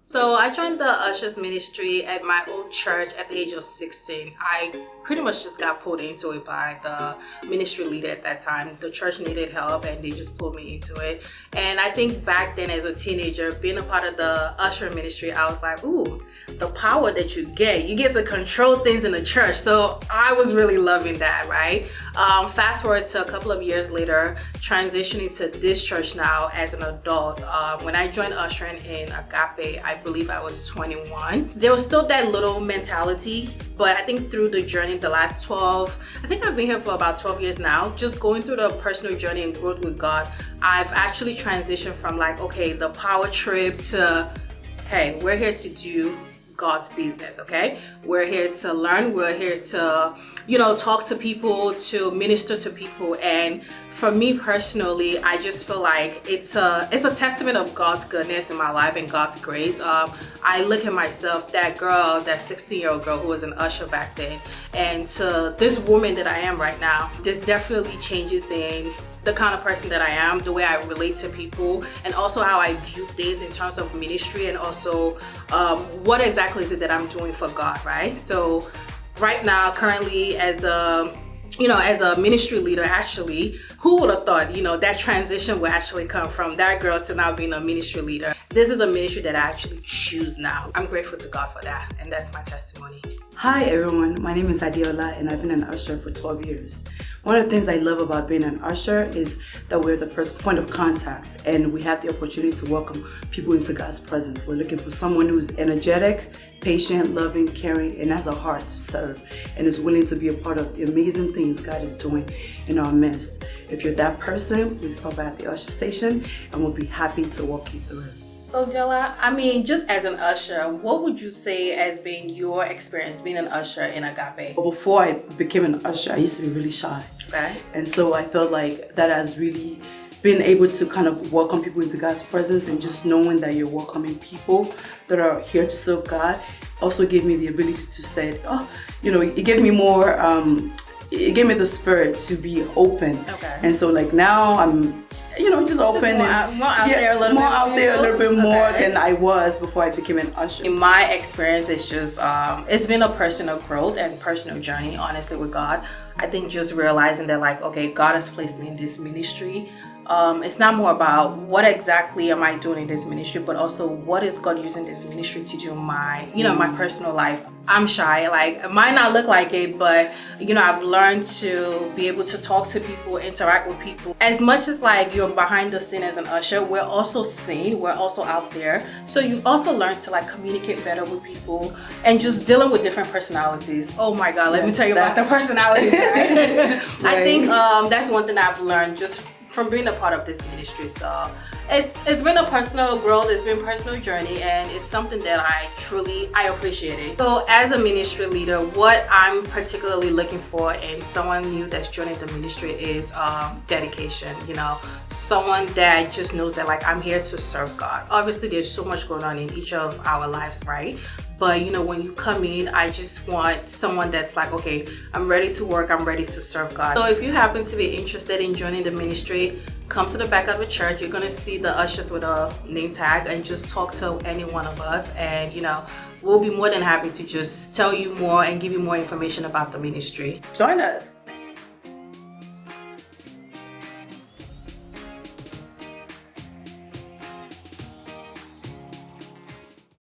So I joined the Ushers Ministry at my old church at the age of 16. I pretty much just got pulled into it by the ministry leader at that time. The church needed help and they just pulled me into it. And I think back then as a teenager, being a part of the Usher Ministry, I was like, ooh, the power that you get to control things in the church. So I was really loving that, right? Fast forward to a couple of years later, transitioning to this church now as an adult. When I joined ushering in Agape, I believe I was 21. There was still that little mentality, but I think through the journey, the last 12, I think I've been here for about 12 years now, just going through the personal journey and growth with God, I've actually transitioned from like, okay, the power trip to, hey, we're here to do God's business, okay? We're here to learn, we're here to, talk to people, to minister to people. And for me personally, I just feel like it's a testament of God's goodness in my life and God's grace. I look at myself, that girl, that 16-year-old girl who was an usher back then, and to this woman that I am right now, there's definitely changes in the kind of person that I am, the way I relate to people, and also how I view things in terms of ministry, and also what exactly is it that I'm doing for God, right? So right now, currently as a ministry leader, actually, who would have thought, that transition would actually come from that girl to now being a ministry leader. This is a ministry that I actually choose now. I'm grateful to God for that, and that's my testimony. Hi everyone, my name is Adiola and I've been an usher for 12 years. One of the things I love about being an usher is that we're the first point of contact and we have the opportunity to welcome people into God's presence. We're looking for someone who's energetic, patient, loving, caring, and has a heart to serve and is willing to be a part of the amazing things God is doing in our midst. If you're that person, please stop by at the usher station and we'll be happy to walk you through it. So Jella, just as an usher, what would you say has been your experience being an usher in Agape? Before I became an usher, I used to be really shy. Okay. And so I felt like that has really been able to kind of welcome people into God's presence, and just knowing that you're welcoming people that are here to serve God also gave me the ability to say, it gave me more, it gave me the spirit to be open. Okay. And so like now I'm, just open more out there a little bit more than I was before I became an usher. In my experience, it's just, it's been a personal growth and personal journey, honestly, with God. I think just realizing that like, okay, God has placed me in this ministry. It's not more about what exactly am I doing in this ministry, but also what is God using this ministry to do in my, my personal life. I'm shy, like it might not look like it, but I've learned to be able to talk to people, interact with people. As much as like you're behind the scene as an usher, we're also seen, we're also out there. So you also learn to like communicate better with people and just dealing with different personalities. Oh my God, let me tell you about the personalities. Right? I think that's one thing I've learned just from being a part of this ministry. So it's been a personal growth, it's been a personal journey, and it's something that I appreciate it. So as a ministry leader, what I'm particularly looking for in someone new that's joining the ministry is dedication. Someone that just knows that like I'm here to serve God. Obviously there's so much going on in each of our lives, right? But when you come in, I just want someone that's like, okay, I'm ready to work, I'm ready to serve God. So if you happen to be interested in joining the ministry, come to the back of the church. You're gonna see the ushers with a name tag, and just talk to any one of us, and we'll be more than happy to just tell you more and give you more information about the ministry. Join us.